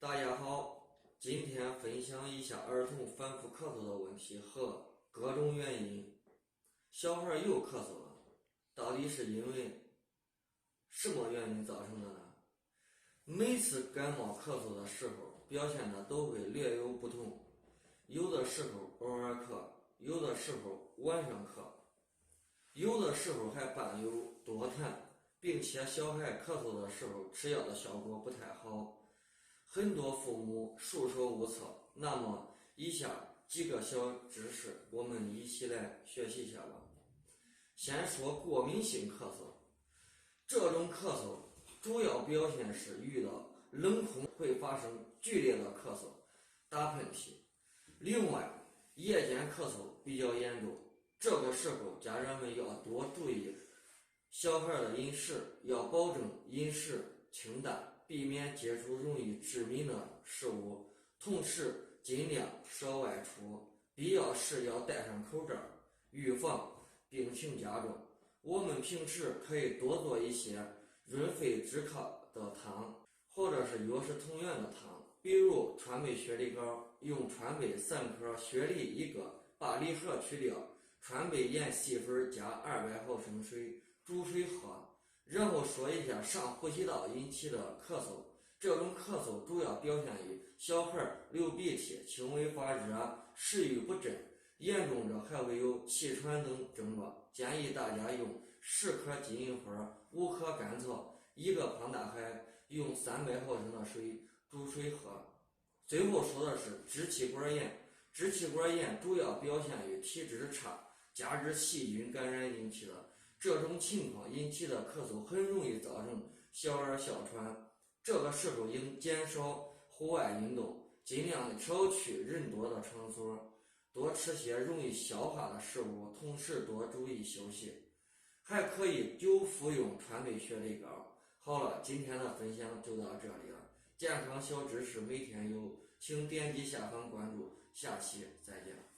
大家好，今天分享一下儿童反复咳嗽的问题和各种原因。小孩又咳嗽了，到底是因为什么原因造成的呢？每次感冒咳嗽的时候，表现的都会略有不同，有的时候偶尔咳，有的时候晚上咳，有的时候还伴有多痰，并且小孩咳嗽的时候吃药的效果不太好。很多父母束手无策，那么以下几个小知识我们一起来学习一下吧。先说过敏性咳嗽，这种咳嗽主要表现是遇到冷空会发生剧烈的咳嗽、打喷嚏。另外，夜间咳嗽比较严重，这个时候家人们要多注意小孩的饮食，要保证饮食清淡，避免接触容易致敏的食物，同时尽量少外出，必要时要戴上口罩，预防病情加重。我们平时可以多做一些润肺止咳的汤，或者是药食同源的汤，比如川贝雪梨膏，用川贝3颗，雪梨1个，把梨核去掉，川贝盐细粉加200毫升水，煮水喝。然后说一下上呼吸道引起的咳嗽，这种咳嗽主要表现于小孩流鼻涕、轻微发热、食欲不振，严重者还会有气喘等症状。建议大家用10颗金银花、5颗甘草、1个胖大海，用300毫升的水煮水喝。最后说的是支气管炎，支气管炎主要表现于体质差加之细菌感染引起的。这种情况引起的咳嗽很容易造成小儿哮喘，这个时候应减少户外运动，尽量少去人多的场所，多吃些容易消化的食物，同时多注意休息。还可以久服用川贝雪梨膏。好了，今天的分享就到这里了。健康小知识每天有，请点击下方关注，下期再见。